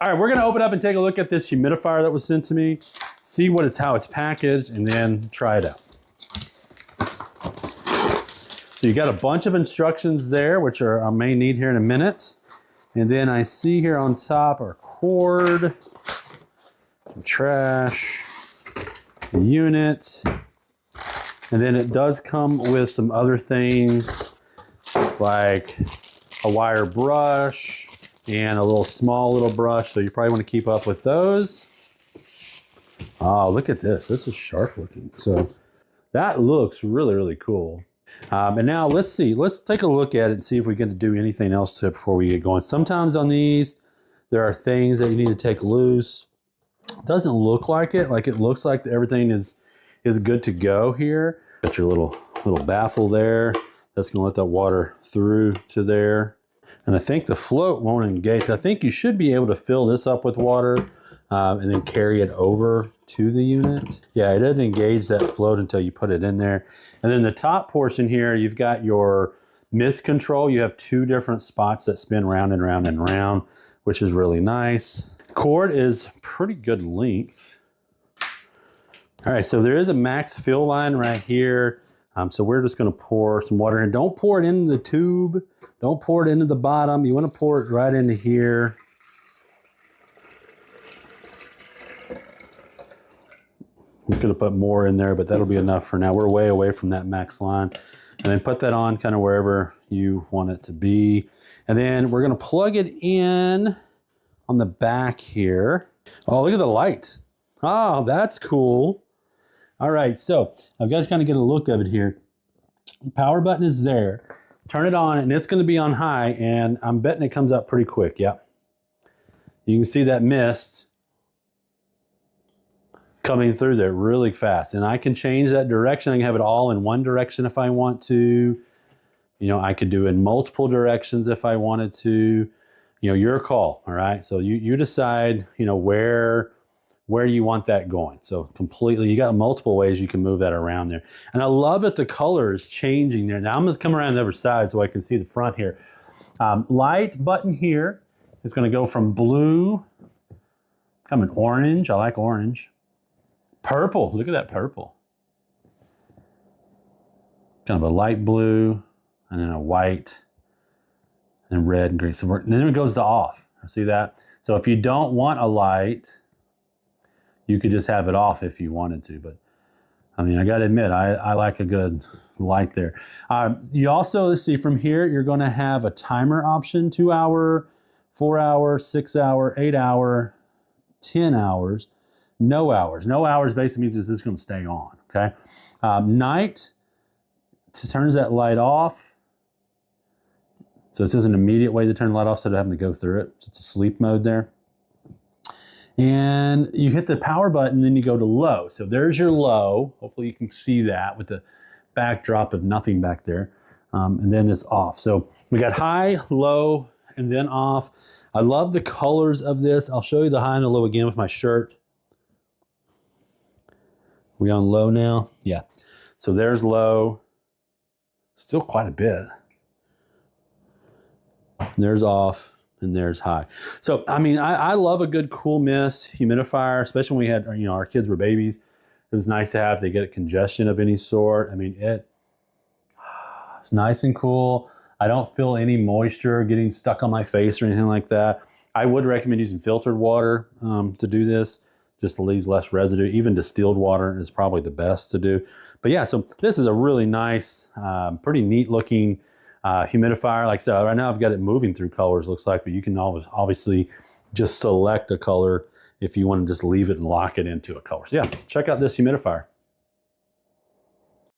All right, we're gonna open up and take a look at this humidifier that was sent to me, see how it's packaged, and then try it out. So you got a bunch of instructions there, which I may need here in a minute. And then I see here on top our cord, some trash, a unit, and then it does come with some other things like a wire brush and a small little brush, so you probably want to keep up with those. Oh, look at this. This is sharp looking. So that looks really, really cool. And now let's see. Let's take a look at it and see if we can do anything else to it before we get going. Sometimes on these, there are things that you need to take loose. It doesn't look like it. Like, it looks like everything is good to go here. Got your little baffle there. That's going to let that water through to there. And I think the float won't engage. I think you should be able to fill this up with water and then carry it over to the unit. Yeah, it doesn't engage that float until you put it in there. And then the top portion here, you've got your mist control. You have 2 different spots that spin round and round and round, which is really nice. Cord is pretty good length. All right, so there is a max fill line right here. So we're just gonna pour some water in. Don't pour it into the tube. Don't pour it into the bottom. You wanna pour it right into here. We could have put more in there, but that'll be enough for now. We're way away from that max line. And then put that on kind of wherever you want it to be. And then we're gonna plug it in on the back here. Oh, look at the light. Oh, that's cool. All right, so I've got to kind of get a look of it here. The power button is there. Turn it on and it's gonna be on high, and I'm betting it comes up pretty quick, yeah. You can see that mist coming through there really fast. And I can change that direction. I can have it all in one direction if I want to. You know, I could do it in multiple directions if I wanted to. You know, your call, all right? So you decide, you know, where you want that going. So completely, you got multiple ways you can move that around there. And I love that the color is changing there. Now I'm gonna come around the other side so I can see the front here. Light button here is gonna go from blue, coming orange. I like orange. Purple, look at that purple. Kind of a light blue, and then a white, and red and green. So and then it goes to off. See that? So if you don't want a light, you could just have it off if you wanted to. But I mean, I gotta admit, I like a good light there. You also, let's see, from here, you're gonna have a timer option, 2 hour, 4 hour, 6 hour, 8 hour, 10 hours. No hours. No hours basically means this is going to stay on, okay? Night turns that light off. So this is an immediate way to turn the light off instead of having to go through it. So it's a sleep mode there. And you hit the power button, then you go to low. So there's your low. Hopefully you can see that with the backdrop of nothing back there. And then it's off. So we got high, low, and then off. I love the colors of this. I'll show you the high and the low again with my shirt. We on low now? Yeah. So there's low. Still quite a bit. There's off, and there's high. So, I mean, I love a good cool mist humidifier, especially when we had, you know, our kids were babies. It was nice to have. They get a congestion of any sort. I mean, it's nice and cool. I don't feel any moisture getting stuck on my face or anything like that. I would recommend using filtered water to do this. Just leaves less residue. Even distilled water is probably the best to do. But yeah, so this is a really nice, pretty neat looking humidifier. Like I said, right now I've got it moving through colors, looks like, but you can obviously just select a color if you want to just leave it and lock it into a color. So yeah, check out this humidifier.